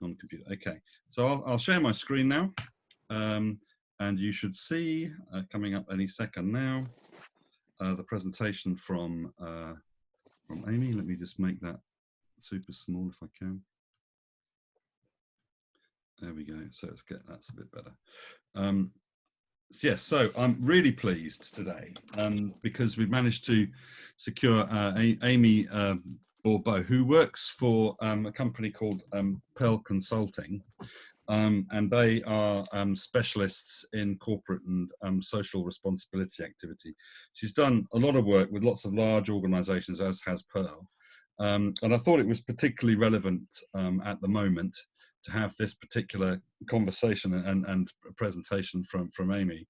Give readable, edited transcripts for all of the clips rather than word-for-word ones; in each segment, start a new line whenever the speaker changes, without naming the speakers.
on computer. Okay, so I'll share my screen now, and you should see coming up any second now the presentation from Amy. Let me just make that super small if I can. There we go. So let's get that's a bit better. Yes, so I'm really pleased today because we've managed to secure Amy Bourbeau, who works for a company called Pearl Consulting, and they are specialists in corporate and social responsibility activity. She's done a lot of work with lots of large organizations, as has Pearl, and I thought it was particularly relevant at the moment to have this particular conversation and presentation from Amy.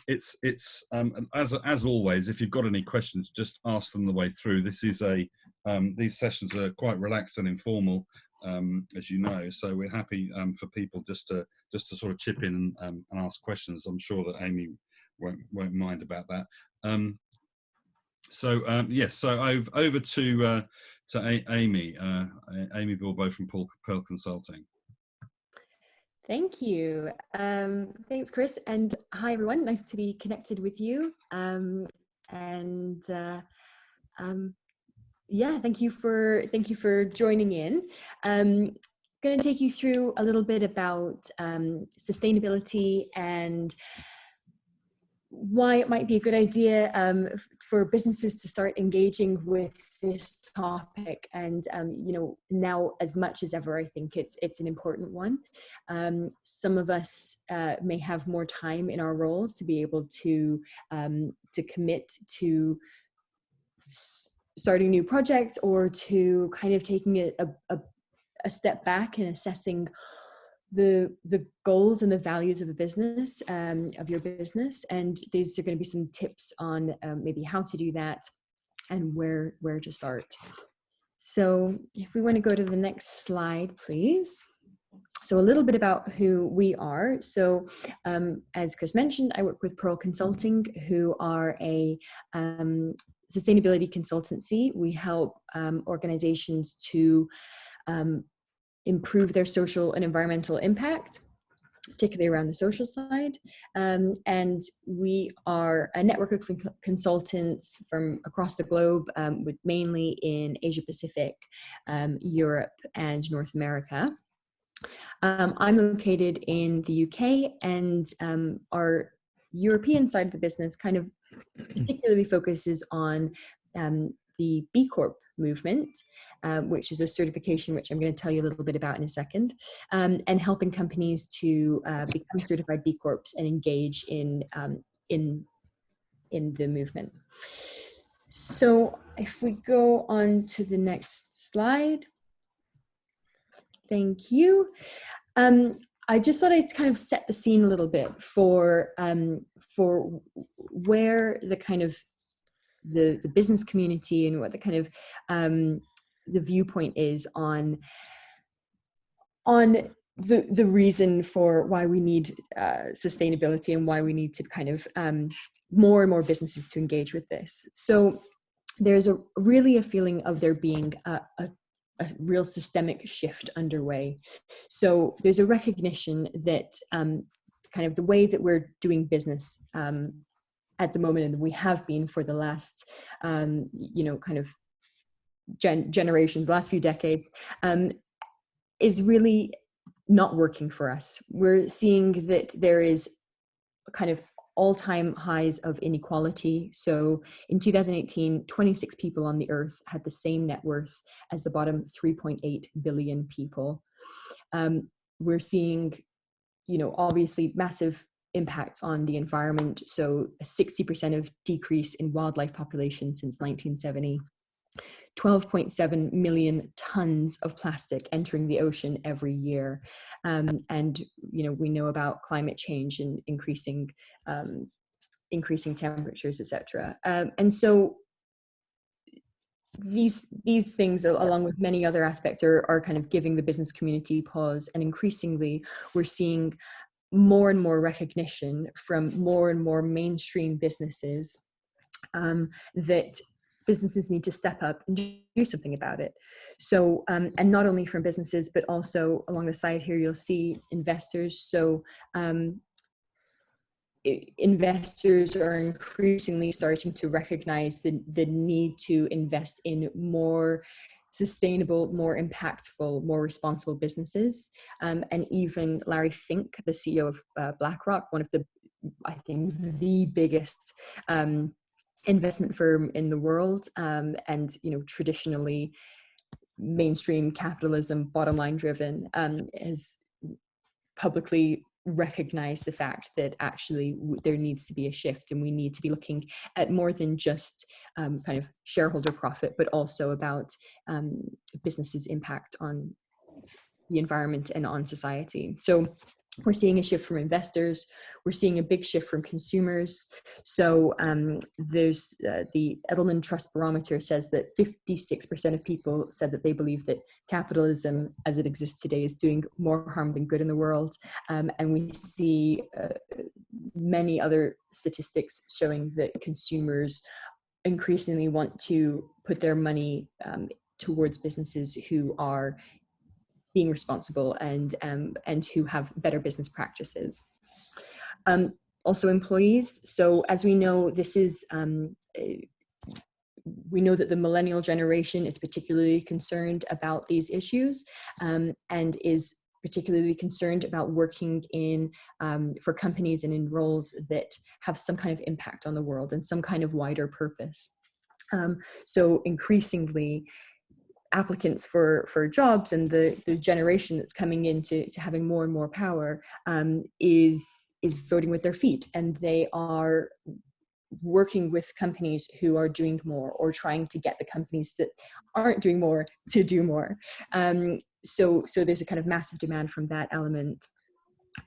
It's as always, if you've got any questions, just ask them the way through. This is these sessions are quite relaxed and informal, as you know, so we're happy for people just to sort of chip in and ask questions. I'm sure that Amy won't mind about that. Yes, so over to Amy Bourbeau from Pearl Consulting.
Thank you. Thanks, Chris, and hi everyone. Nice to be connected with you. Yeah, thank you for joining in. I'm going to take you through a little bit about sustainability and why it might be a good idea for businesses to start engaging with this topic. And you know, now as much as ever, I think it's an important one. Some of us may have more time in our roles to be able to commit to starting new projects or to kind of taking a step back and assessing the goals and the values of a business, of your business. And these are going to be some tips on maybe how to do that and where to start. So if we want to go to the next slide, please. So a little bit about who we are. So as Chris mentioned, I work with Pearl Consulting, who are a sustainability consultancy. We help organizations to improve their social and environmental impact, particularly around the social side. And we are a network of consultants from across the globe, with mainly in Asia Pacific, Europe, and North America. I'm located in the UK, and our European side of the business kind of particularly focuses on the BeCorp movement, which is a certification which I'm going to tell you a little bit about in a second, and helping companies to become certified B Corps and engage in the movement. So if we go on to the next slide. Thank you. I just thought I'd kind of set the scene a little bit for where the kind of the business community and what the kind of the viewpoint is on the reason for why we need sustainability and why we need to kind of more and more businesses to engage with this. So there's really a feeling of there being a real systemic shift underway. So there's a recognition that kind of the way that we're doing business at the moment, and we have been for the last, you know, kind of generations, last few decades, is really not working for us. We're seeing that there is kind of all-time highs of inequality. So in 2018, 26 people on the earth had the same net worth as the bottom 3.8 billion people. We're seeing, you know, obviously massive impact on the environment. So a 60% of decrease in wildlife population since 1970. 12.7 million tons of plastic entering the ocean every year. And, you know, we know about climate change and increasing temperatures, etc. And so these things, along with many other aspects, are kind of giving the business community pause. And increasingly, we're seeing more and more recognition from more and more mainstream businesses that businesses need to step up and do something about it. So, and not only from businesses, but also along the side here, you'll see investors. So investors are increasingly starting to recognize the need to invest in more sustainable, more impactful, more responsible businesses. And even Larry Fink, the CEO of BlackRock, one of the, I think, the biggest investment firm in the world, and traditionally mainstream capitalism, bottom line driven, has publicly recognize the fact that actually there needs to be a shift, and we need to be looking at more than just kind of shareholder profit, but also about businesses' impact on the environment and on society. So we're seeing a shift from investors. We're seeing a big shift from consumers. So there's the Edelman Trust Barometer says that 56% of people said that they believe that capitalism as it exists today is doing more harm than good in the world. And we see many other statistics showing that consumers increasingly want to put their money towards businesses who are being responsible and who have better business practices. Also employees. So as we know, this is, we know that the millennial generation is particularly concerned about these issues, and is particularly concerned about working in for companies and in roles that have some kind of impact on the world and some kind of wider purpose. So increasingly, applicants for jobs and the generation that's coming into having more and more power is voting with their feet, and they are working with companies who are doing more, or trying to get the companies that aren't doing more to do more. So there's a kind of massive demand from that element.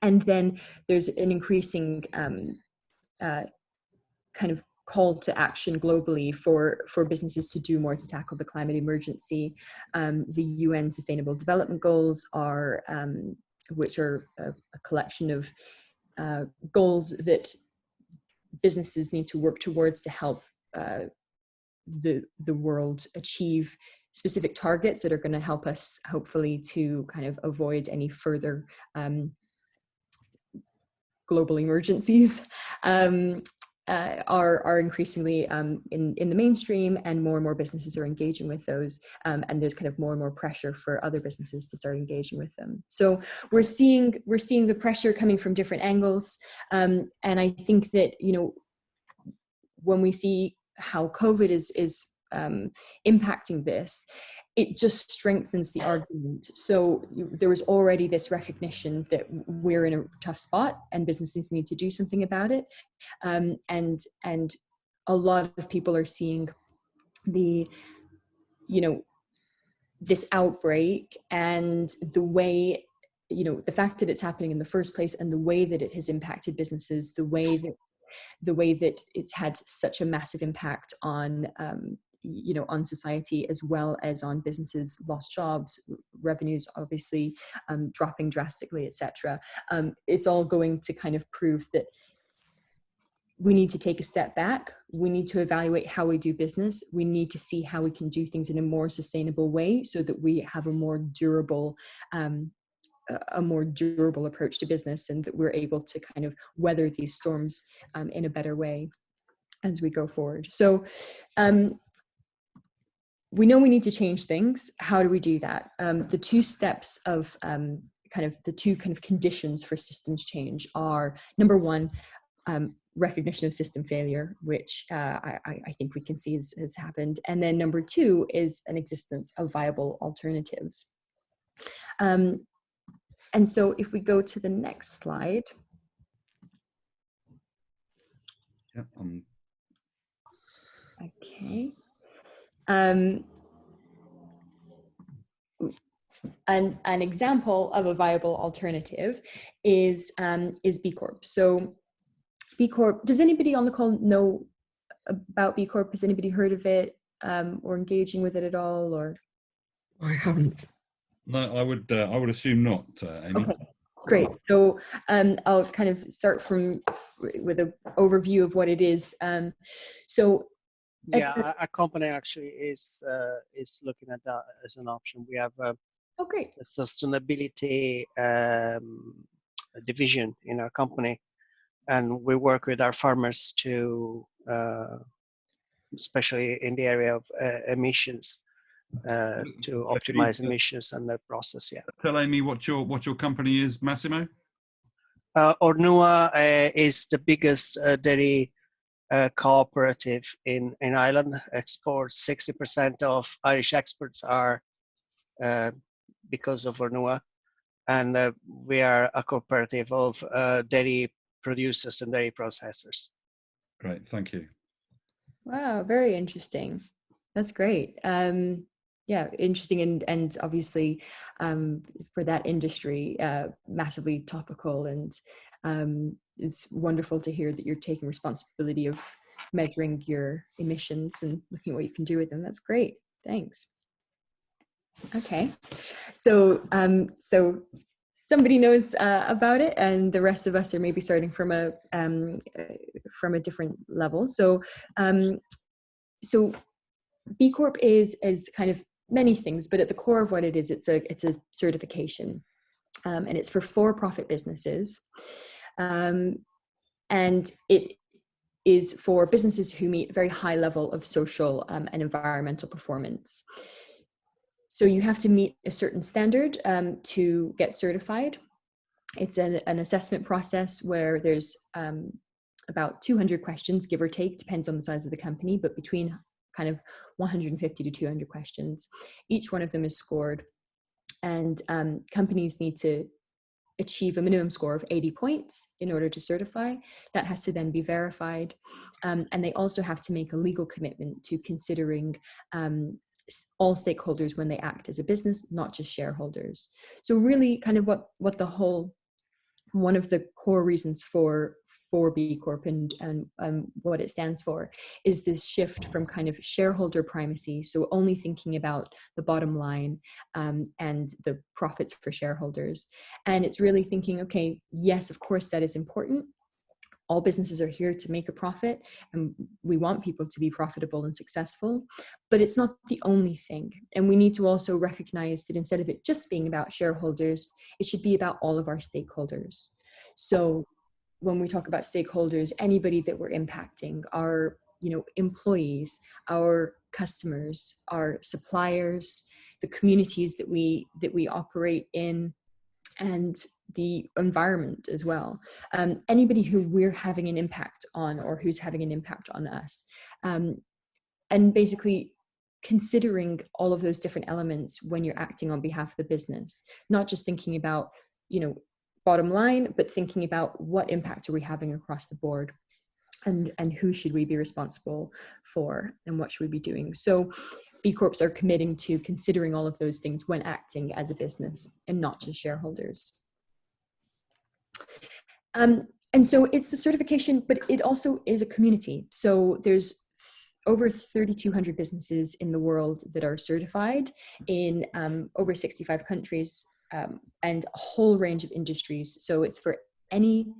And then there's an increasing kind of call to action globally for businesses to do more to tackle the climate emergency. The UN Sustainable Development Goals are, which are a collection of goals that businesses need to work towards to help the world achieve specific targets that are going to help us, hopefully, to kind of avoid any further global emergencies. Are increasingly in the mainstream, and more businesses are engaging with those, and there's kind of more and more pressure for other businesses to start engaging with them. So we're seeing the pressure coming from different angles, and I think that when we see how COVID is impacting this, it just strengthens the argument. So there was already this recognition that we're in a tough spot and businesses need to do something about it. And a lot of people are seeing this outbreak, and the way, the fact that it's happening in the first place, and the way that it has impacted businesses, the way that it's had such a massive impact on on society, as well as on businesses, lost jobs, revenues obviously dropping drastically, etc. It's all going to kind of prove that we need to take a step back. We need to evaluate how we do business. We need to see how we can do things in a more sustainable way, so that we have a more durable approach to business, and that we're able to kind of weather these storms in a better way as we go forward. So we know we need to change things. How do we do that? The two steps of the two conditions for systems change are, number one, recognition of system failure, which I think we can see has happened. And then number two is an existence of viable alternatives. And so if we go to the next slide.
Yep.
Okay. An example of a viable alternative is BeCorp. So BeCorp, does anybody on the call know about BeCorp? Has anybody heard of it or engaging with it at all? Or
I haven't.
No, I would assume not, Amy.
Okay, great. So I'll kind of start with an overview of what it is. So
Yeah, our company actually is looking at that as an option. We have
Oh, great.
a sustainability division in our company, and we work with our farmers to, especially in the area of emissions, to optimize emissions and the process. Yeah.
Tell Amy what your company is, Massimo.
Ornua is the biggest dairy cooperative in Ireland. Exports 60% of Irish exports are because of Ornua, and we are a cooperative of dairy producers and dairy processors.
Great, thank you.
Wow, very interesting. That's great. Yeah, interesting, and obviously for that industry, massively topical, and it's wonderful to hear that you're taking responsibility of measuring your emissions and looking at what you can do with them. That's great. Thanks. Okay, so somebody knows about it, and the rest of us are maybe starting from a different level. So BeCorp is kind of many things, but at the core of what it is, it's a certification, and it's for-profit businesses, and it is for businesses who meet a very high level of social and environmental performance. So you have to meet a certain standard to get certified. It's an assessment process where there's about 200 questions, give or take, depends on the size of the company, but between kind of 150 to 200 questions. Each one of them is scored, and companies need to achieve a minimum score of 80 points in order to certify. That has to then be verified, and they also have to make a legal commitment to considering all stakeholders when they act as a business, not just shareholders. So really kind of what the whole, one of the core reasons for BeCorp and what it stands for is this shift from kind of shareholder primacy, so only thinking about the bottom line and the profits for shareholders. And it's really thinking, okay, yes, of course that is important. All businesses are here to make a profit, and we want people to be profitable and successful, but it's not the only thing. And we need to also recognize that instead of it just being about shareholders, it should be about all of our stakeholders. So when we talk about stakeholders, anybody that we're impacting, our employees, our customers, our suppliers, the communities that we operate in, and the environment as well. Anybody who we're having an impact on, or who's having an impact on us. And basically considering all of those different elements when you're acting on behalf of the business, not just thinking about, bottom line, but thinking about what impact are we having across the board, and who should we be responsible for, and what should we be doing. So BeCorps are committing to considering all of those things when acting as a business, and not just shareholders. And so it's the certification, but it also is a community. So there's over 3,200 businesses in the world that are certified in over 65 countries, and a whole range of industries. So it's for any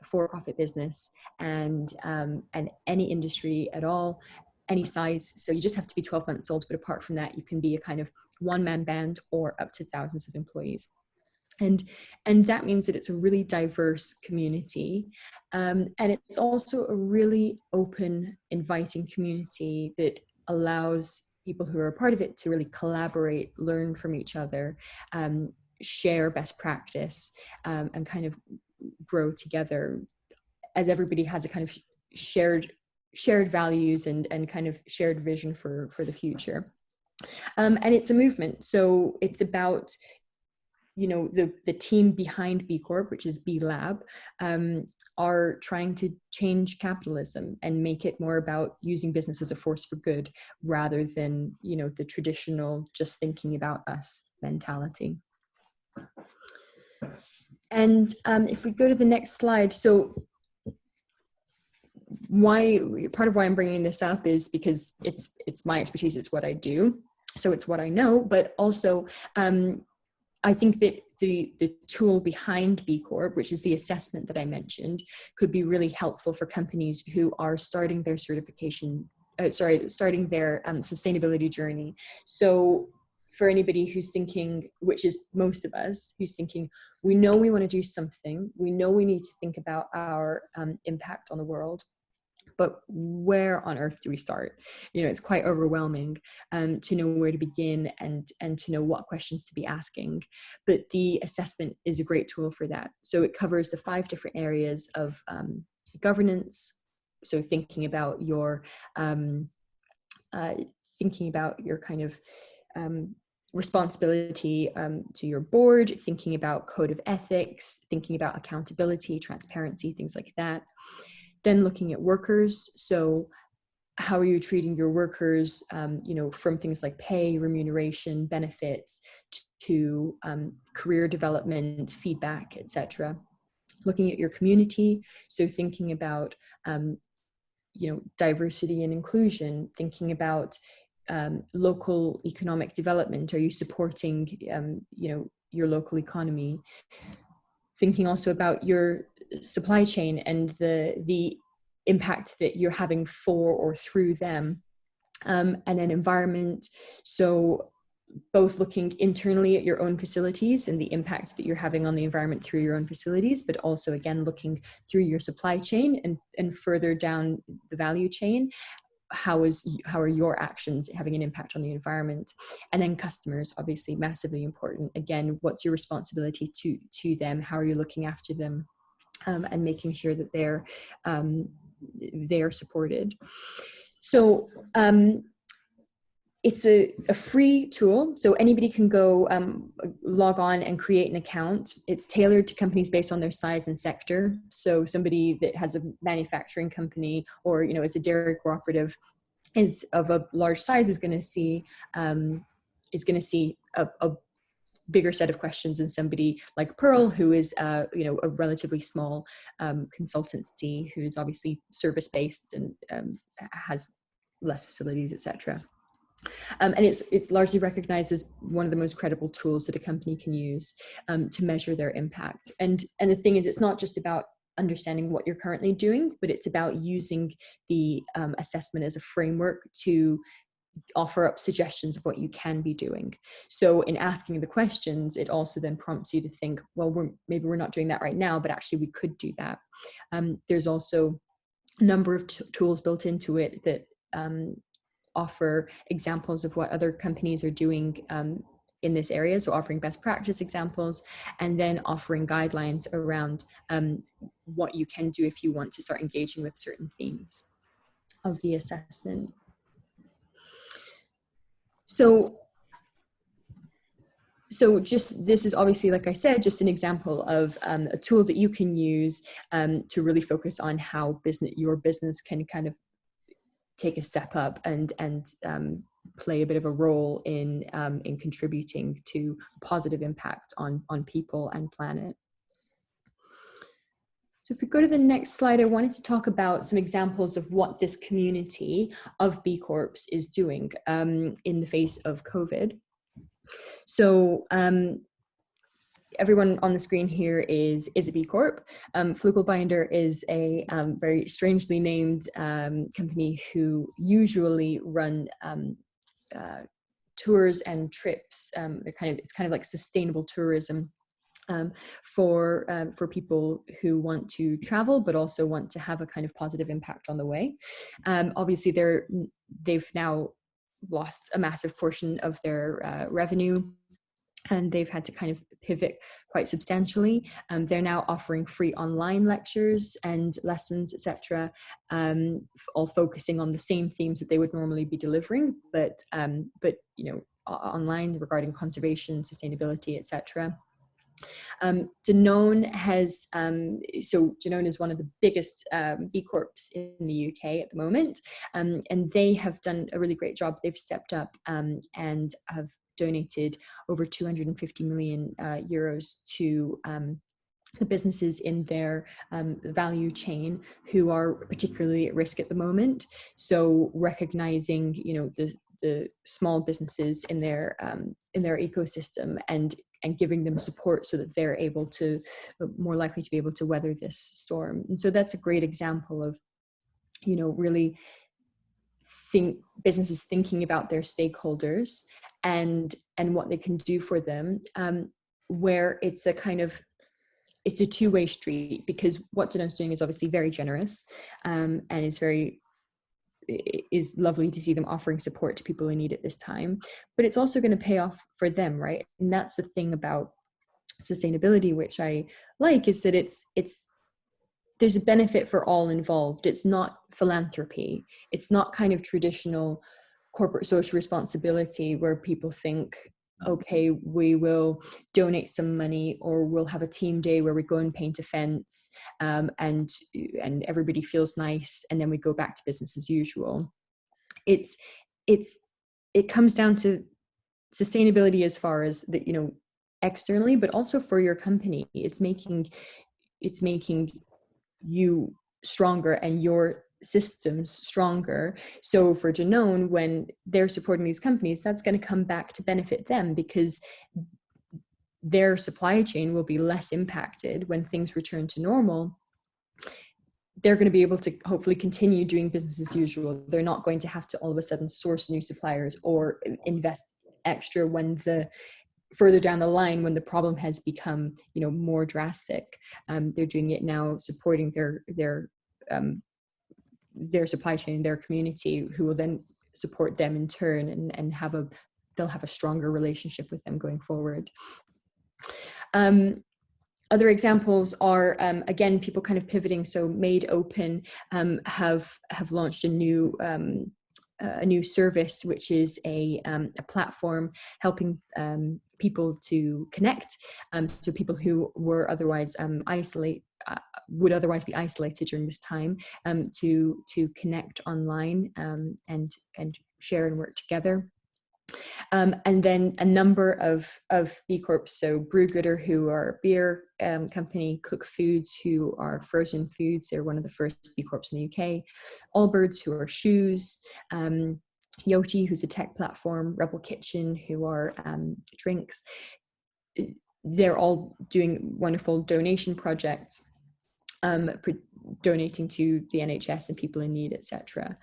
for-profit business and any industry at all, any size. So you just have to be 12 months old, but apart from that, you can be a kind of one-man band or up to thousands of employees. And that means that it's a really diverse community. And it's also a really open, inviting community that allows people who are a part of it to really collaborate, learn from each other, share best practice, and kind of grow together, as everybody has a kind of shared values and kind of shared vision for the future. And it's a movement. So it's about, the team behind BeCorp, which is B Lab, are trying to change capitalism and make it more about using business as a force for good, rather than, the traditional just thinking about us mentality. And if we go to the next slide, so part of why I'm bringing this up is because it's my expertise, it's what I do, so it's what I know, but also I think that the tool behind BeCorp, which is the assessment that I mentioned, could be really helpful for companies who are starting their starting their sustainability journey. So for anybody who's thinking, which is most of us, who's thinking, we know we want to do something, we know we need to think about our impact on the world, but where on earth do we start? You know, it's quite overwhelming to know where to begin and to know what questions to be asking. But the assessment is a great tool for that. So it covers the 5 different areas of governance. So thinking about your kind of responsibility to your board, thinking about code of ethics, thinking about accountability, transparency, things like that. Then looking at workers. So how are you treating your workers, you know, from things like pay, remuneration, benefits, to career development, feedback, etc. Looking at your community. So thinking about, you know, diversity and inclusion, thinking about local economic development. Are you supporting, you know, your local economy? Thinking also about your supply chain and the impact that you're having for or through them, and then environment. So both looking internally at your own facilities and the impact that you're having on the environment through your own facilities, but also again looking through your supply chain and further down the value chain. How are your actions having an impact on the environment? And then customers, obviously massively important. Again, what's your responsibility to them? How are you looking after them, and making sure that they're supported? So it's a free tool, so anybody can go log on and create an account. It's tailored to companies based on their size and sector. So somebody that has a manufacturing company, or you know, is a dairy cooperative, is of a large size, is going to see a bigger set of questions than somebody like Pearl, who is you know, a relatively small consultancy, who's obviously service based and has less facilities, etc. And it's largely recognized as one of the most credible tools that a company can use to measure their impact. And the thing is, it's not just about understanding what you're currently doing, but it's about using the assessment as a framework to offer up suggestions of what you can be doing. So in asking the questions, it also then prompts you to think, well, maybe we're not doing that right now, but actually we could do that. There's also a number of tools built into it that offer examples of what other companies are doing in this area, so offering best practice examples, and then offering guidelines around what you can do if you want to start engaging with certain themes of the assessment. So just, this is obviously, like I said, just an example of a tool that you can use to really focus on how your business can kind of take a step up and play a bit of a role in contributing to positive impact on people and planet. So if we go to the next slide, I wanted to talk about some examples of what this community of BeCorps is doing in the face of COVID. So everyone on the screen here is a BeCorp. Flugelbinder is a very strangely named company who usually run tours and trips. It's kind of like sustainable tourism for people who want to travel, but also want to have a kind of positive impact on the way. Obviously, they've now lost a massive portion of their revenue, and they've had to kind of pivot quite substantially. They're now offering free online lectures and lessons, etc., all focusing on the same themes that they would normally be delivering, but you know, online, regarding conservation, sustainability, etc. Danone has, so Danone is one of the biggest BeCorps in the UK at the moment, and they have done a really great job. They've stepped up and have donated over 250 million euros to the businesses in their value chain who are particularly at risk at the moment. So recognizing, you know, the small businesses in their ecosystem, and and giving them support so that they're able to, more likely to be able to weather this storm. And so that's a great example of, you know, really businesses thinking about their stakeholders and what they can do for them, where it's a kind of, it's a two-way street, because what Danone's doing is obviously very generous, and is lovely to see them offering support to people in need at this time, but it's also going to pay off for them, right? And that's the thing about sustainability, which I like, is that there's a benefit for all involved. It's not philanthropy. It's not kind of traditional corporate social responsibility where people think, okay, we will donate some money, or we'll have a team day where we go and paint a fence, and everybody feels nice, and then we go back to business as usual. It comes down to sustainability as far as the, you know, externally, but also for your company. It's making you stronger and your systems stronger. So for Danone, when they're supporting these companies, that's going to come back to benefit them, because their supply chain will be less impacted when things return to normal. They're going to be able to hopefully continue doing business as usual. They're not going to have to all of a sudden source new suppliers or invest extra when further down the line, when the problem has become, you know, more drastic. They're doing it now, supporting their supply chain, their community, who will then support them in turn, and they'll have a stronger relationship with them going forward. Other examples are, again, people kind of pivoting. So Made Open have launched a new service, which is a platform helping people to connect. So people who were otherwise would otherwise be isolated during this time, to connect online, and share and work together. And then a number of BeCorps, so Brewgooder, who are a beer company, Cook Foods, who are frozen foods, they're one of the first BeCorps in the UK, Allbirds, who are shoes, Yoti, who's a tech platform, Rebel Kitchen, who are drinks. They're all doing wonderful donation projects, donating to the NHS and people in need, etc.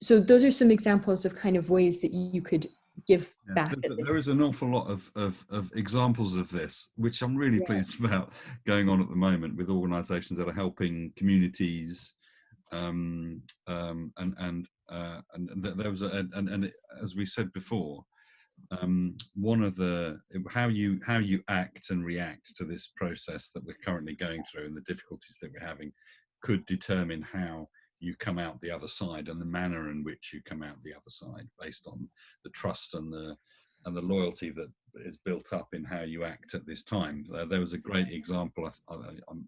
So those are some examples of kind of ways that you could give back.
There is an awful lot of examples of this, which I'm really pleased about, going on at the moment with organisations that are helping communities, and there was as we said before, one of the how you act and react to this process that we're currently going through and the difficulties that we're having could determine how you come out the other side, and the manner in which you come out the other side, based on the trust and the loyalty that is built up in how you act at this time. There was a great example, I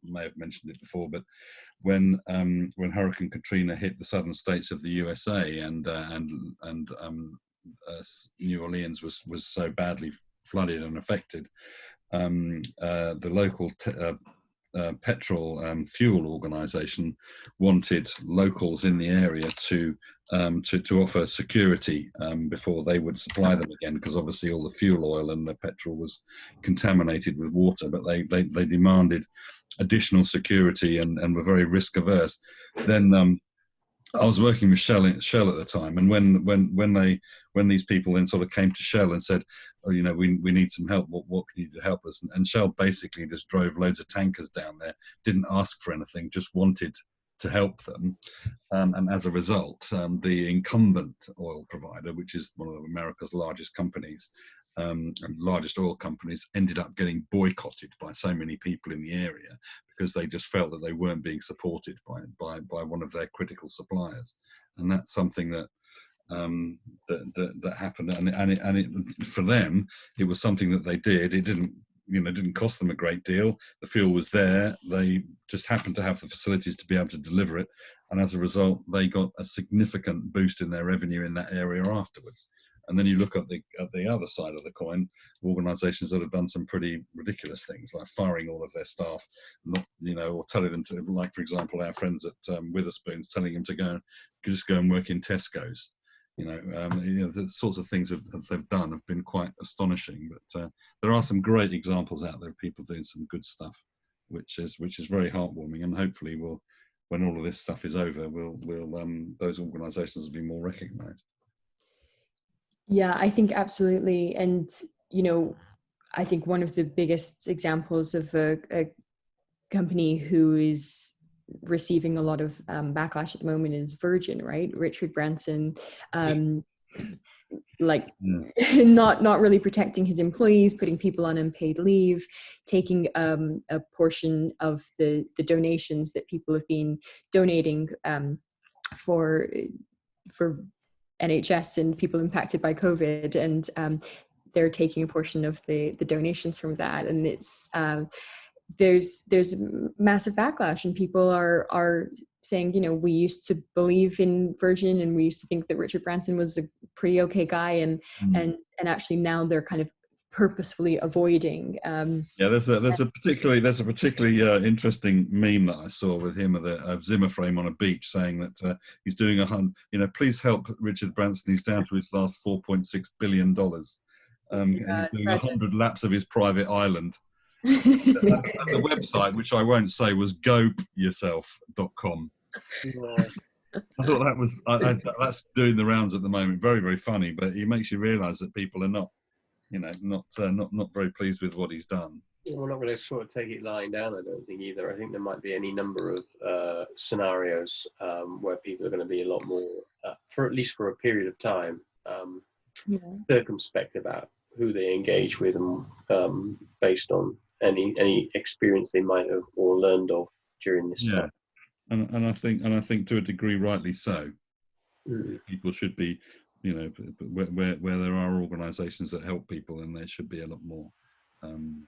may have mentioned it before, but when Hurricane Katrina hit the southern states of the USA, and New Orleans was so badly flooded and affected, the local petrol fuel organization wanted locals in the area to offer security before they would supply them again, because obviously all the fuel oil and the petrol was contaminated with water. But they demanded additional security and were very risk averse. Then I was working with Shell at the time, and when these people then sort of came to Shell and said, "Oh, you know, we need some help. What can you do to help us?" And Shell basically just drove loads of tankers down there, didn't ask for anything, just wanted to help them. And as a result, the incumbent oil provider, which is one of America's largest companies, and largest oil companies, ended up getting boycotted by so many people in the area, because they just felt that they weren't being supported by one of their critical suppliers. And that's something that that happened, and it for them, it was something that they did. It didn't cost them a great deal. The fuel was there. They just happened to have the facilities to be able to deliver it, and as a result, they got a significant boost in their revenue in that area afterwards. And then you look at the other side of the coin, organisations that have done some pretty ridiculous things, like firing all of their staff, or telling them to, like for example, our friends at Witherspoon's telling them to just go and work in Tesco's. The sorts of things that they've done have been quite astonishing. But there are some great examples out there of people doing some good stuff, which is very heartwarming. And hopefully, when all of this stuff is over, those organisations will be more recognised.
Yeah, I think absolutely. And, I think one of the biggest examples of a company who is receiving a lot of backlash at the moment is Virgin, right? Richard Branson, not really protecting his employees, putting people on unpaid leave, taking a portion of the donations that people have been donating for NHS and people impacted by COVID, and they're taking a portion of the donations from that, and it's there's massive backlash, and people are saying, we used to believe in Virgin, and we used to think that Richard Branson was a pretty okay guy, and actually now they're kind of purposefully avoiding.
There's a particularly interesting meme that I saw with him of a Zimmer frame on a beach saying that he's doing please help Richard Branson. He's down to his last $4.6 billion, and he's doing 100 laps of his private island. And the website, which I won't say, was gopeyourself.com. I thought that was that's doing the rounds at the moment. Very, very funny, but it makes you realise that people are not very pleased with what he's done.
We're not going to sort of take it lying down, I don't think, either. I think there might be any number of scenarios where people are going to be a lot more, at least for a period of time, circumspect about who they engage with, and based on any experience they might have or learned of during this time.
And I think to a degree rightly so. People should be, where there are organisations that help people, then there should be a lot more.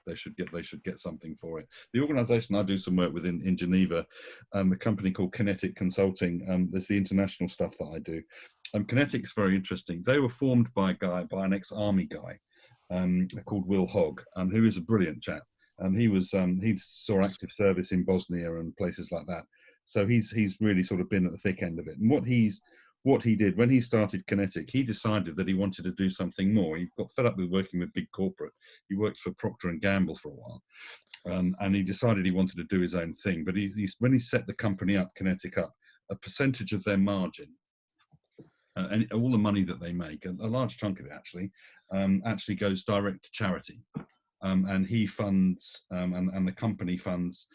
They should get something for it. The organisation I do some work with in Geneva, a company called Kinetic Consulting. There's the international stuff that I do. Kinetic's very interesting. They were formed by an ex-army guy called Will Hogg, who is a brilliant chap. He saw active service in Bosnia and places like that. So he's really sort of been at the thick end of it. And what he did when he started Kinetic, he decided that he wanted to do something more. He got fed up with working with big corporate. He worked for Procter and Gamble for a while, and he decided he wanted to do his own thing. But when he set the company up, Kinetic up, a percentage of their margin and all the money that they make, a large chunk of it actually goes direct to charity. And he funds, and the company funds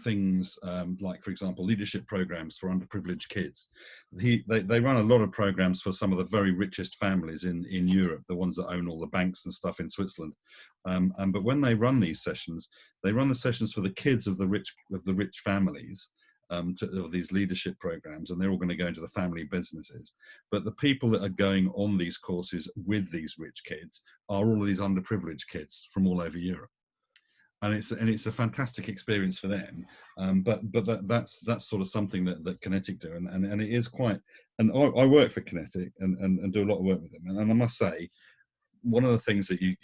things like, for example, leadership programs for underprivileged kids. They run a lot of programs for some of the very richest families in Europe, the ones that own all the banks and stuff in Switzerland. But when they run these sessions, they run the sessions for the kids of the rich families. Of these leadership programs, and they're all going to go into the family businesses. But the people that are going on these courses with these rich kids are all of these underprivileged kids from all over Europe, and it's a fantastic experience for them. But that's sort of something that Kinetic do, and it is quite. And I work for Kinetic and do a lot of work with them, and I must say, one of the things that you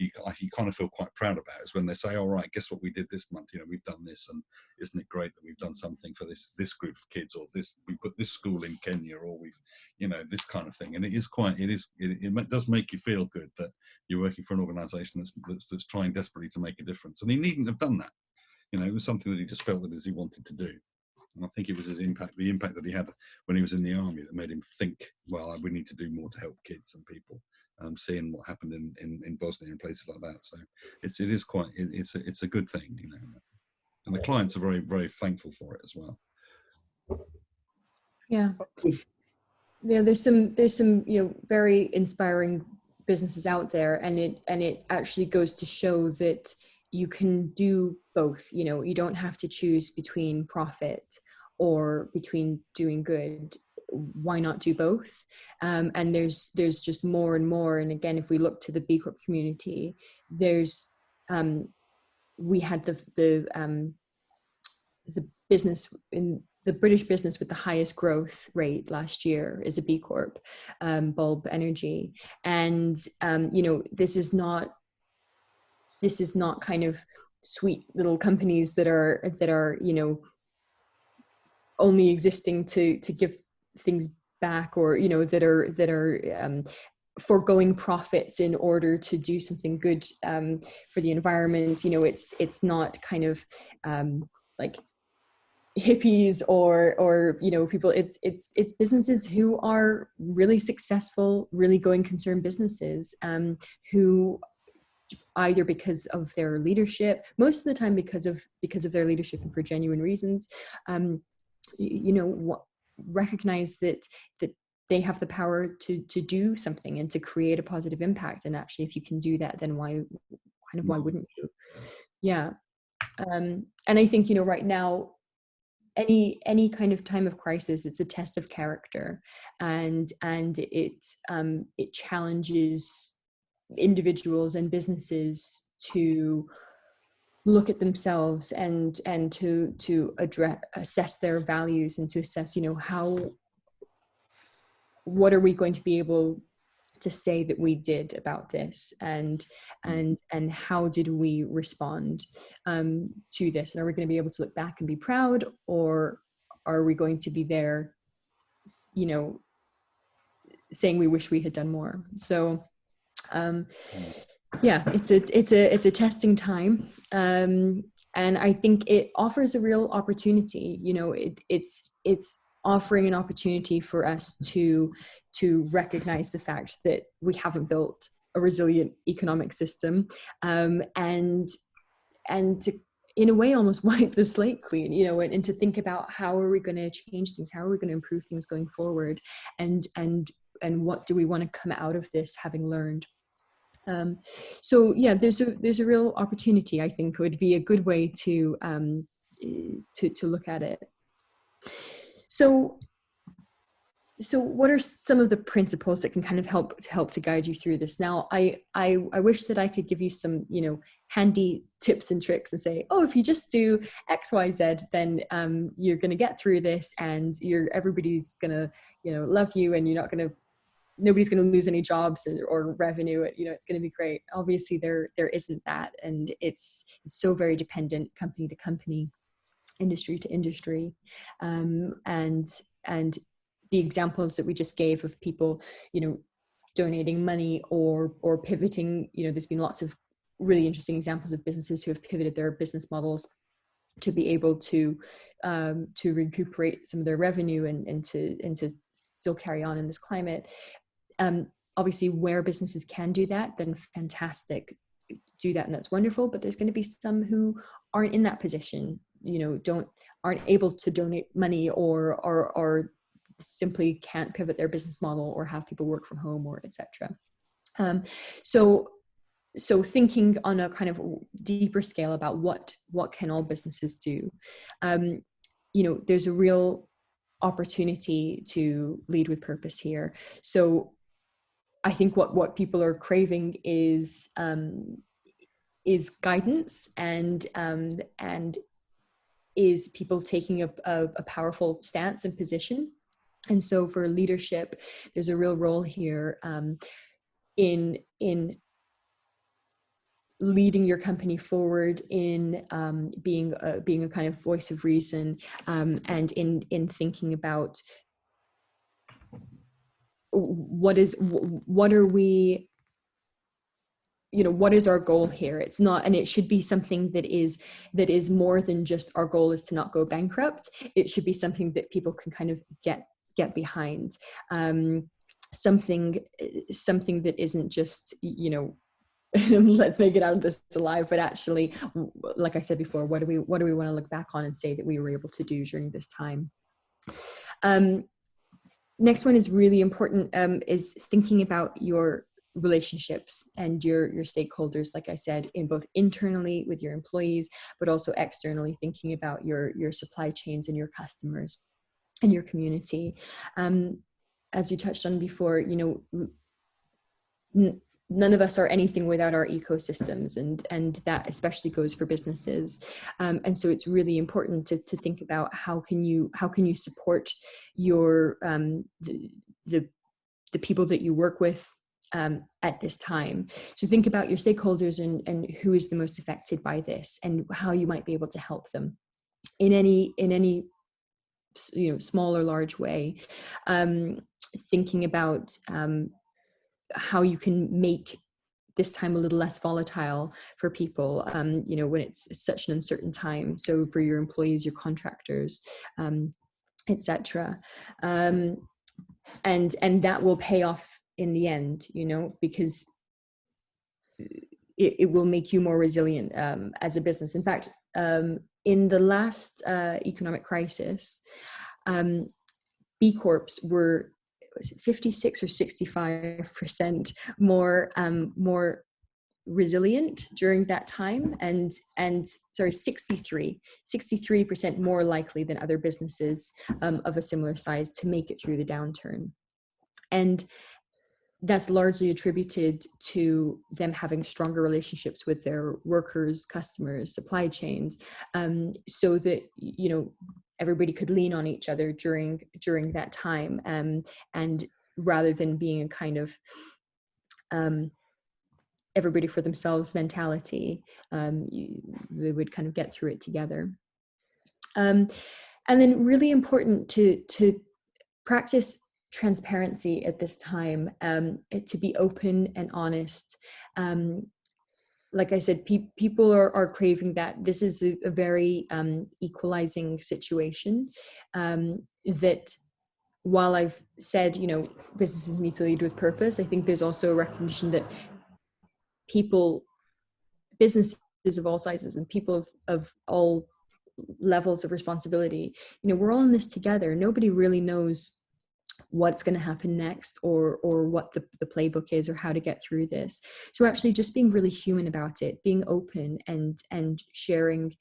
kind of feel quite proud about is when they say, all right, guess what we did this month? We've done this, and isn't it great that we've done something for this group of kids, or we put this school in Kenya, or we've, this kind of thing. And it does make you feel good that you're working for an organisation that's trying desperately to make a difference. And he needn't have done that. It was something that he just felt that he wanted to do. And I think it was the impact that he had when he was in the army that made him think, well, we need to do more to help kids and people. Seeing what happened in Bosnia and places like that, so it's a good thing, and the clients are very, very thankful for it as well.
Yeah, there's some very inspiring businesses out there, and it actually goes to show that you can do both. You don't have to choose between profit or between doing good. Why not do both? And there's just more and more. And again, if we look to the BeCorp community, there's we had the business in the British business with the highest growth rate last year is a BeCorp, Bulb Energy, and this is not kind of sweet little companies that are only existing to give things back, or that are foregoing profits in order to do something good for the environment. It's not kind of like hippies or people. It's businesses who are really successful, really going concern businesses, who either because of their leadership, most of the time because of their leadership and for genuine reasons, recognize that they have the power to do something and to create a positive impact. And actually, if you can do that, then why wouldn't you? Yeah. And I think, right now, any kind of time of crisis, it's a test of character, and it challenges individuals and businesses to look at themselves and to assess their values, and to assess, what are we going to be able to say that we did about this, and how did we respond to this, and are we going to be able to look back and be proud, or are we going to be there, saying we wish we had done more? So yeah, it's a testing time, and I think it offers a real opportunity. It's offering an opportunity for us to recognize the fact that we haven't built a resilient economic system, and to, in a way, almost wipe the slate clean, and to think about how are we going to change things, how are we going to improve things going forward, and what do we want to come out of this having learned. So yeah, there's a real opportunity. I think would be a good way to look at it. So what are some of the principles that can kind of help to guide you through this? Now, I wish that I could give you some, handy tips and tricks and say, oh, if you just do X, Y, Z, then you're going to get through this, and everybody's going to, love you, and nobody's going to lose any jobs or revenue. It's going to be great. Obviously, there isn't that, and it's so very dependent, company to company, industry to industry, and the examples that we just gave of people, donating money or pivoting. There's been lots of really interesting examples of businesses who have pivoted their business models to be able to recuperate some of their revenue and to still carry on in this climate. Obviously, where businesses can do that, then fantastic, do that, and that's wonderful. But there's going to be some who aren't in that position, aren't able to donate money, or simply can't pivot their business model, or have people work from home, or etc. So thinking on a kind of deeper scale about what can all businesses do, there's a real opportunity to lead with purpose here. So I think what people are craving is guidance, and is people taking a powerful stance and position. And so for leadership, there's a real role here in leading your company forward, in being a kind of voice of reason, and in thinking about what are we, what is our goal here? It's not, and it should be something that is more than just our goal is to not go bankrupt. It should be something that people can kind of get behind, something that isn't just, let's make it out of this alive, but actually, like I said before, what do we want to look back on and say that we were able to do during this time? Next one is really important, is thinking about your relationships and your stakeholders, like I said, in both internally with your employees, but also externally, thinking about your supply chains and your customers and your community. As you touched on before, none of us are anything without our ecosystems, and that especially goes for businesses. And so it's really important to think about how can you support your the people that you work with at this time. So think about your stakeholders and who is the most affected by this, and how you might be able to help them in any small or large way, thinking about how you can make this time a little less volatile for people, when it's such an uncertain time. So for your employees, your contractors, etc. And that will pay off in the end, because it will make you more resilient as a business. In fact, in the last economic crisis, BeCorps were 56 or 65% more resilient during that time, and 63% more likely than other businesses of a similar size to make it through the downturn. And that's largely attributed to them having stronger relationships with their workers, customers, supply chains, so that everybody could lean on each other during that time, and rather than being a kind of everybody for themselves mentality, they would kind of get through it together. And then really important to practice transparency at this time, to be open and honest. Like I said, people are craving that. This is a very equalizing situation, that while I've said, businesses need to lead with purpose, I think there's also a recognition that businesses of all sizes and people of all levels of responsibility, we're all in this together. Nobody really knows what's going to happen next, or what the playbook is, or how to get through this. So actually just being really human about it, being open and sharing,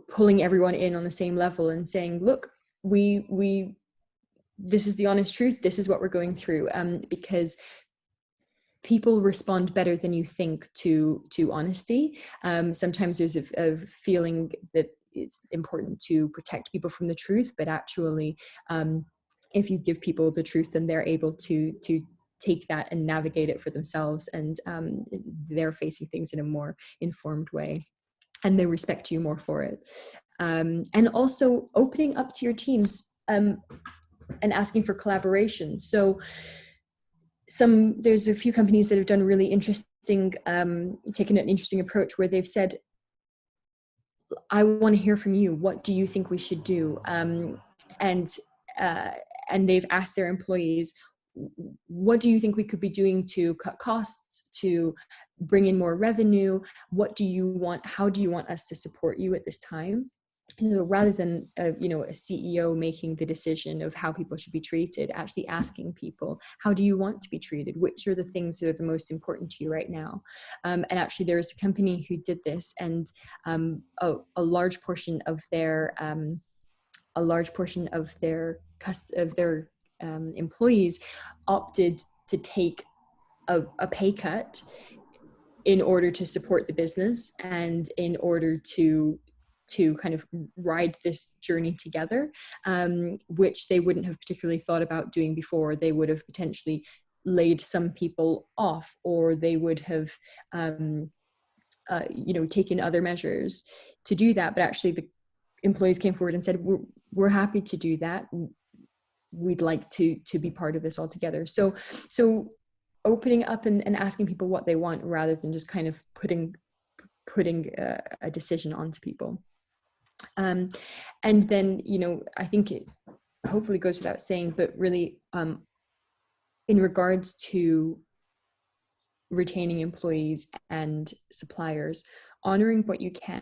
pulling everyone in on the same level and saying, look, this is the honest truth, this is what we're going through, because people respond better than you think to honesty. Sometimes there's a feeling that it's important to protect people from the truth, but actually, if you give people the truth, then they're able to take that and navigate it for themselves, and they're facing things in a more informed way, and they respect you more for it. And also opening up to your teams, and asking for collaboration. So there's a few companies that have done really interesting, taken an interesting approach where they've said, I want to hear from you. What do you think we should do? And they've asked their employees, what do you think we could be doing to cut costs, to bring in more revenue? What do you want? How do you want us to support you at this time? Rather than a CEO making the decision of how people should be treated, actually asking people, how do you want to be treated? Which are the things that are the most important to you right now? And actually, there was a company who did this, and a large portion of their employees opted to take a pay cut in order to support the business, and in order to kind of ride this journey together, which they wouldn't have particularly thought about doing before. They would have potentially laid some people off, or they would have, taken other measures to do that. But actually the employees came forward and said, we're happy to do that. We'd like to be part of this all together. So opening up and asking people what they want, rather than just kind of putting a decision onto people. And then, I think it hopefully goes without saying, but really, in regards to retaining employees and suppliers, honoring what you can,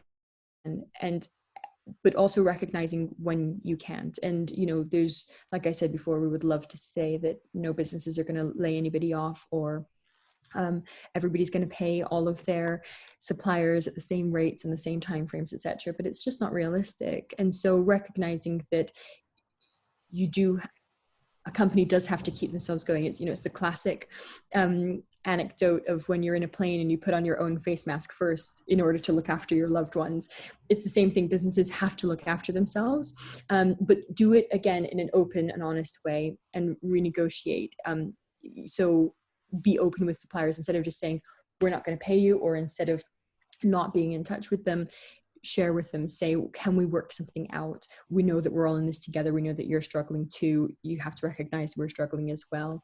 but also recognizing when you can't. And, there's, like I said before, we would love to say that no businesses are going to lay anybody off, or everybody's going to pay all of their suppliers at the same rates and the same timeframes, etc. But it's just not realistic. And so recognizing that a company does have to keep themselves going. It's, it's the classic anecdote of when you're in a plane and you put on your own face mask first in order to look after your loved ones. It's the same thing. Businesses have to look after themselves, but do it again in an open and honest way, and renegotiate. So be open with suppliers, instead of just saying, we're not going to pay you, or instead of not being in touch with them, share with them, say, can we work something out? We know that we're all in this together. We know that you're struggling too. You have to recognize we're struggling as well.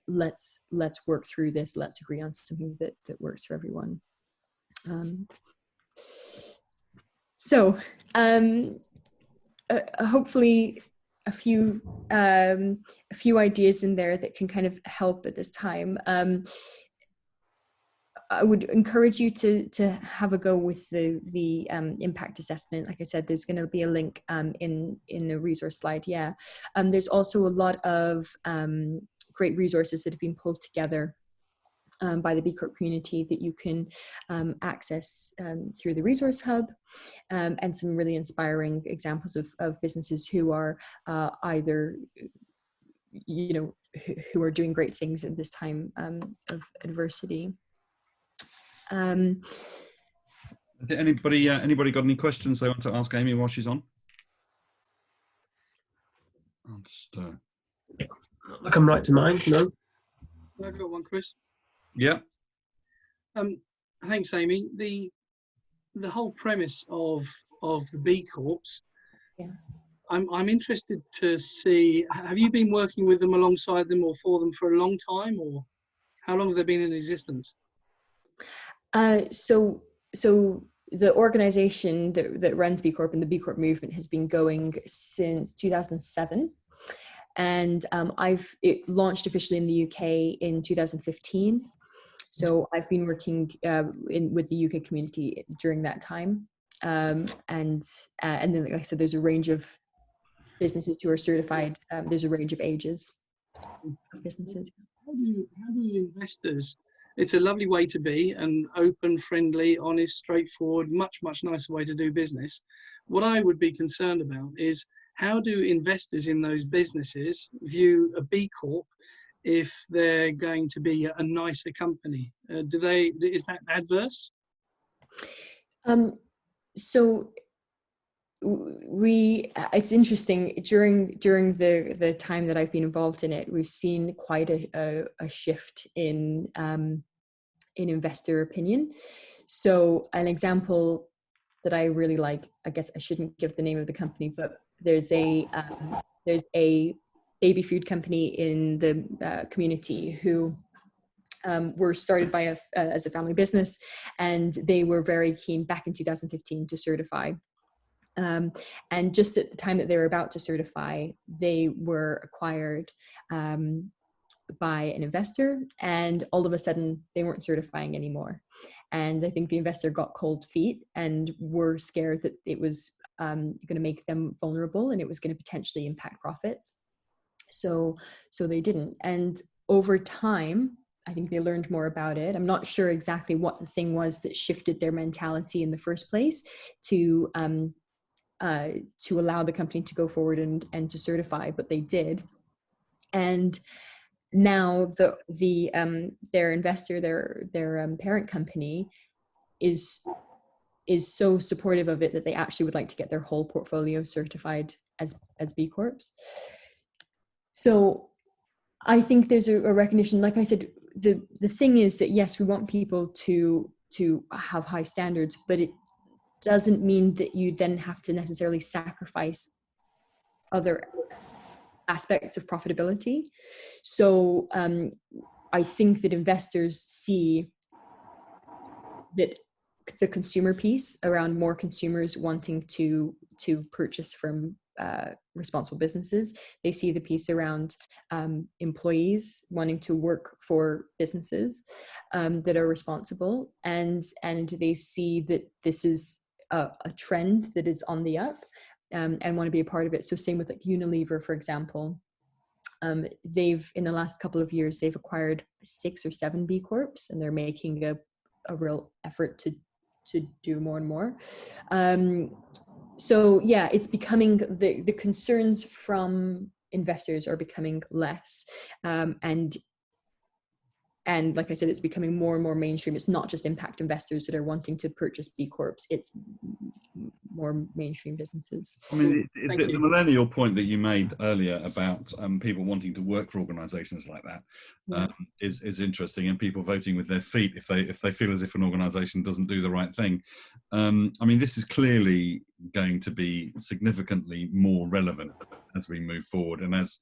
Let's work through this. Let's agree on something that works for everyone. Hopefully a few ideas in there that can kind of help at this time. I would encourage you to have a go with the impact assessment. Like I said, there's going to be a link in the resource slide. Yeah, there's also a lot of great resources that have been pulled together by the BeCorp community that you can access through the resource hub, and some really inspiring examples of businesses who are either, you know, who are doing great things at this time of adversity.
Has anybody got any questions they want to ask Amy while she's on? I'll just
I'll come right to mind. No.
I've got one, Chris.
yeah.
Thanks, Amy. The whole premise of the B Corps.
Yeah.
I'm interested to see. Have you been working with them, alongside them, or for them for a long time, or how long have they been in existence?
So the organization that runs BeCorp and the BeCorp movement has been going since 2007. And it launched officially in the UK in 2015. So I've been working with the UK community during that time. And then, like I said, there's a range of businesses who are certified. There's a range of ages of businesses.
How do investors? It's a lovely way to be, an open, friendly, honest, straightforward, much nicer way to do business. What I would be concerned about is, how do investors in those businesses view a B Corp if they're going to be a nicer company? Is that adverse?
So it's interesting, during the time that I've been involved in it, we've seen quite a shift in investor opinion. So an example that I really like, I guess I shouldn't give the name of the company, but there's a baby food company in the community who were started by as a family business, and they were very keen back in 2015 to certify. And just at the time that they were about to certify, they were acquired by an investor, and all of a sudden they weren't certifying anymore. And I think the investor got cold feet and were scared that it was going to make them vulnerable and it was going to potentially impact profits. So they didn't. And over time, I think they learned more about it. I'm not sure exactly what the thing was that shifted their mentality in the first place to allow the company to go forward and to certify, but they did. And now their investor, their parent company, is so supportive of it that they actually would like to get their whole portfolio certified as B Corps. So I think there's a recognition. Like I said, the thing is that yes, we want people to have high standards, but it doesn't mean that you then have to necessarily sacrifice other aspects of profitability. So I think that investors see that the consumer piece around more consumers wanting to purchase from responsible businesses. They see the piece around employees wanting to work for businesses that are responsible, and they see that this is a trend that is on the up, and want to be a part of it. So same with like Unilever, for example. They've, in the last couple of years, they've acquired 6 or 7 B Corps, and they're making a real effort to do more and more. So yeah, it's becoming, the concerns from investors are becoming less, and and like I said, it's becoming more and more mainstream. It's not just impact investors that are wanting to purchase B Corps. It's more mainstream businesses.
I mean,
Thank
the
you.
millennial point that you made earlier about people wanting to work for organisations like that is interesting, and people voting with their feet if they feel as if an organisation doesn't do the right thing. I mean, this is clearly going to be significantly more relevant as we move forward, and as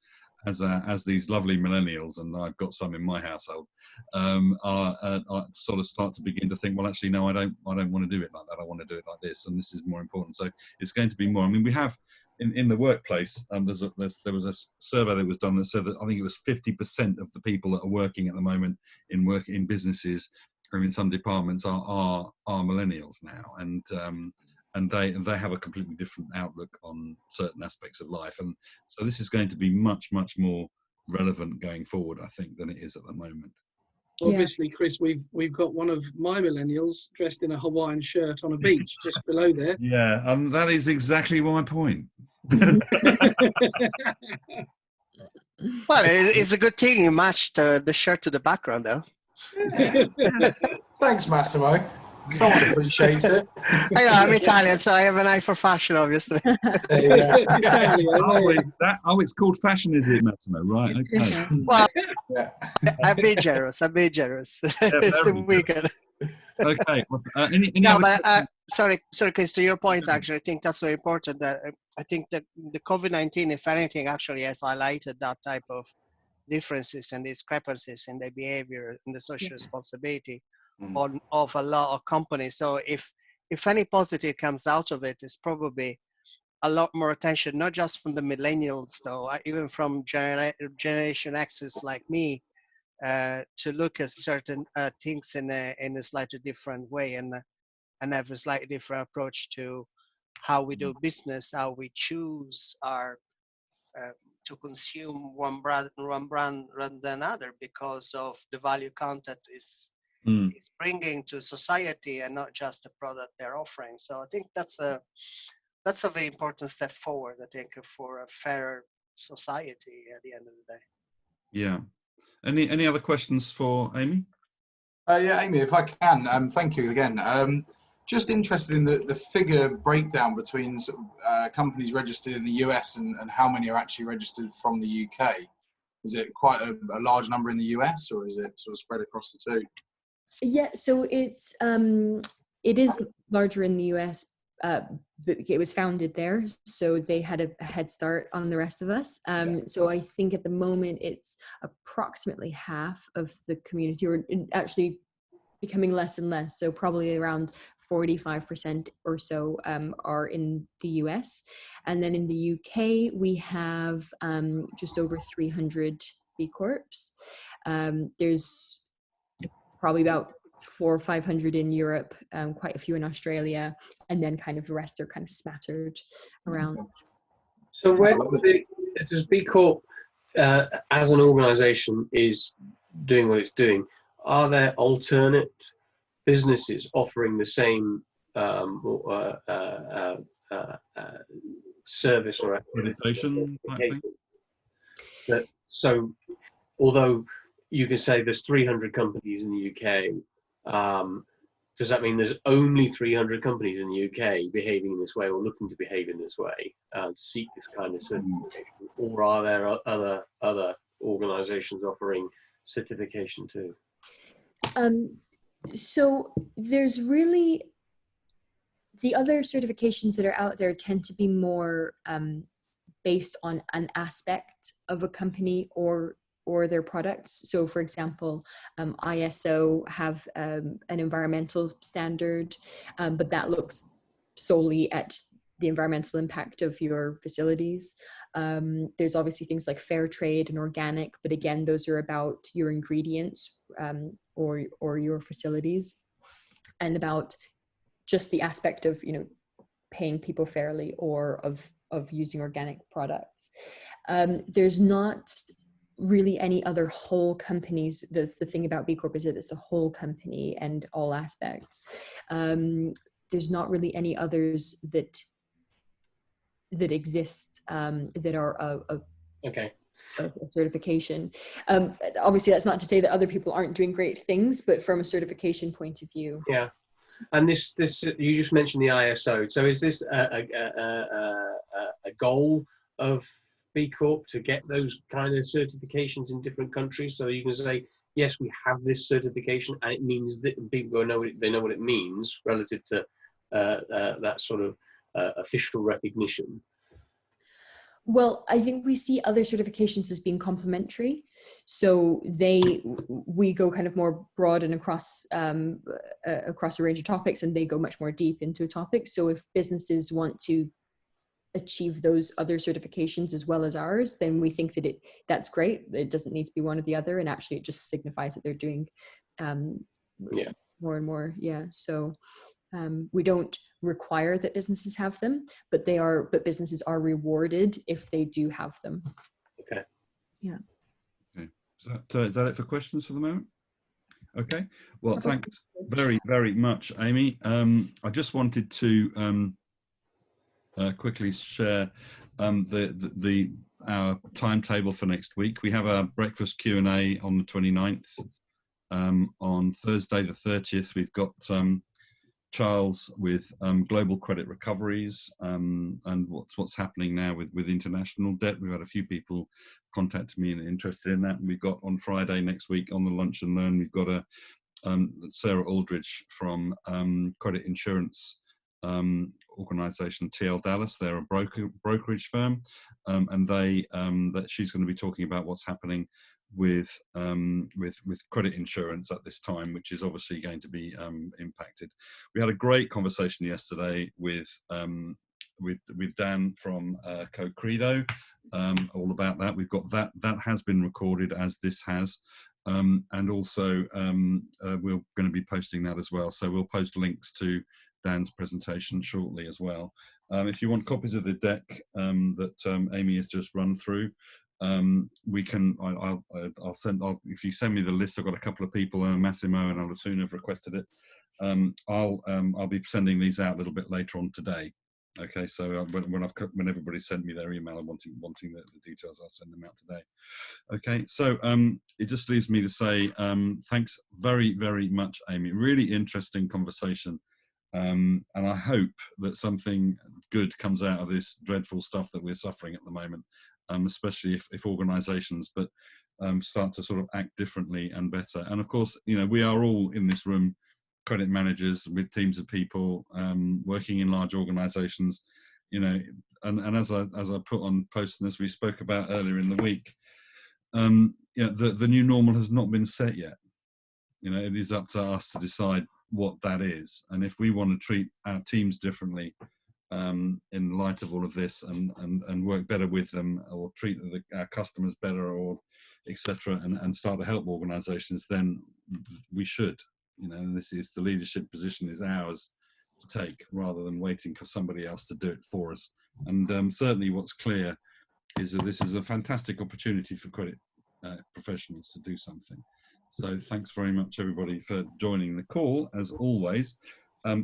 these lovely millennials, and I've got some in my household, are sort of start to begin to think, well, actually, no, I don't want to do it like that. I want to do it like this, and this is more important. So it's going to be more. I mean, we have in the workplace. There was a survey that was done that said that I think it was 50% of the people that are working at the moment in businesses or in some departments are millennials now, and they have a completely different outlook on certain aspects of life, and so this is going to be much more relevant going forward, I think, than it is at the moment.
Obviously, Chris, we've got one of my millennials dressed in a Hawaiian shirt on a beach just below there.
Yeah, that is exactly my point.
Well, it's a good thing you matched the shirt to the background, though.
Thanks, Massimo. Someone appreciates it.
I know, I'm Italian, so I have an eye for fashion, obviously.
It's called fashion, is it, Massimo? Right, okay.
Well,
Yeah.
I'm being generous. It's the weekend.
Okay. Well, any
No,
other
but sorry, Chris, to your point, actually, I think that's very important. That I think that the COVID-19, if anything, actually has highlighted that type of differences and discrepancies in the behavior and the social responsibility of a lot of companies. So if any positive comes out of it, it's probably a lot more attention, not just from the millennials, though, even from Generation X's like me, to look at certain things in a slightly different way and have a slightly different approach to how we do business, how we choose our to consume one brand rather than another, because of the value content is bringing to society and not just the product they're offering. So I think that's a very important step forward, I think, for a fairer society at the end of the day.
Yeah. Any other questions for Amy?
Yeah, Amy, if I can, thank you again. Just interested in the figure breakdown between companies registered in the US and how many are actually registered from the UK. Is it quite a large number in the US, or is it sort of spread across the two?
Yeah, so it is larger in the US. But it was founded there, so they had a head start on the rest of us. So I think at the moment it's approximately half of the community, or actually becoming less and less. So probably around 45% or so are in the US. And then in the UK, we have just over 300 B Corps. There's probably about 400 or 500 in Europe, quite a few in Australia, and then kind of the rest are kind of smattered around.
So where does BeCorp as an organisation is doing what it's doing? Are there alternate businesses offering the same service or
Accreditation type thing?
That, so although you can say there's 300 companies in the UK, does that mean there's only 300 companies in the UK behaving in this way or looking to behave in this way to seek this kind of certification? Or are there other organisations offering certification too?
So there's really, the other certifications that are out there tend to be more based on an aspect of a company or their products. So for example, ISO have an environmental standard, but that looks solely at the environmental impact of your facilities. There's obviously things like fair trade and organic, but again, those are about your ingredients or your facilities, and about just the aspect of, you know, paying people fairly or of using organic products. There's not really any other whole companies. That's the thing about B Corp, is that it's a whole company and all aspects. There's not really any others that exist that are
Okay.
a certification. Obviously, that's not to say that other people aren't doing great things, but from a certification point of view.
Yeah. And this you just mentioned the ISO. So is this a goal of BeCorp to get those kind of certifications in different countries? So you can say, yes, we have this certification, and it means that people know what it means relative to that sort of official recognition.
Well, I think we see other certifications as being complementary. So we go kind of more broad and across a range of topics, and they go much more deep into a topic. So if businesses want to achieve those other certifications as well as ours, then we think that that's great. It doesn't need to be one or the other, and actually it just signifies that they're doing more and more. Yeah. So we don't require that businesses have them, but businesses are rewarded if they do have them.
Okay.
Yeah.
Okay. Is that it for questions for the moment? Okay. Well, thanks very, very much, Amy. I just wanted to quickly share our timetable for next week. We have a breakfast Q&A on the 29th. On Thursday the 30th, we've got Charles with global credit recoveries and what's happening now with international debt. We've had a few people contact me and interested in that. And we've got on Friday next week on the Lunch and Learn, we've got Sarah Aldridge from credit insurance organisation TL Dallas. They're a brokerage firm, and that she's going to be talking about what's happening with credit insurance at this time, which is obviously going to be impacted. We had a great conversation yesterday with Dan from Co-Credo, all about that. We've got that has been recorded, as this has, and also we're going to be posting that as well. So we'll post links to Dan's presentation shortly as well. If you want copies of the deck that Amy has just run through, we can. I'll send. If you send me the list, I've got a couple of people, Massimo and Alatuna have requested it. I'll be sending these out a little bit later on today. Okay, so when everybody sent me their email and wanting the details, I'll send them out today. Okay, so it just leaves me to say thanks very, very much, Amy. Really interesting conversation. And I hope that something good comes out of this dreadful stuff that we're suffering at the moment, especially if organisations start to sort of act differently and better. And of course, we are all in this room credit managers with teams of people working in large organisations, and as I put on post, and as we spoke about earlier in the week, the new normal has not been set yet. It is up to us to decide what that is, and if we want to treat our teams differently in light of all of this, and work better with them, or treat our customers better, or etc., and start to help organisations, then we should. This is the leadership position is ours to take, rather than waiting for somebody else to do it for us. And certainly, what's clear is that this is a fantastic opportunity for credit professionals to do something. So thanks very much, everybody, for joining the call, as always.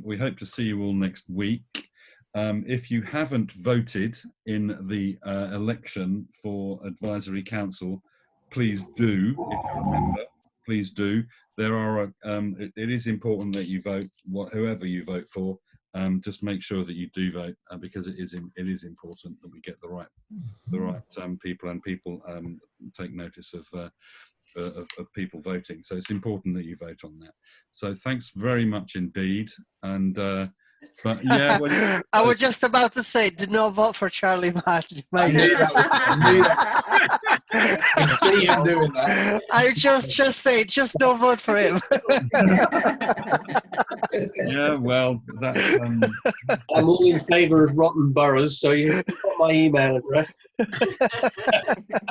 We hope to see you all next week. If you haven't voted in the election for Advisory Council, please do, if you remember, please do. There are, it is important that you vote, whoever you vote for. Just make sure that you do vote, because it is important that we get the right people, and people take notice of people voting. So it's important that you vote on that. So thanks very much indeed. And but yeah,
I was just about to say, do not vote for Charlie Martin.
I knew that. I see him doing that.
I just say, just don't vote for him.
Yeah, well, that's
I'm all in favour of rotten boroughs, so you've got my email address.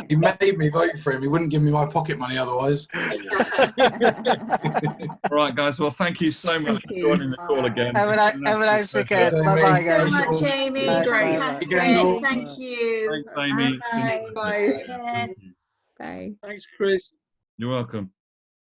He made me vote for him. He wouldn't give me my pocket money otherwise.
all right, guys. Well, thank you so much for joining the call again.
Have a nice weekend. Bye-bye, guys.
Thank you so much, Amy.
Bye.
Great.
Bye.
Great. Thank you.
Thanks, Amy.
Bye.
Bye. Bye.
Thanks, Chris.
You're welcome.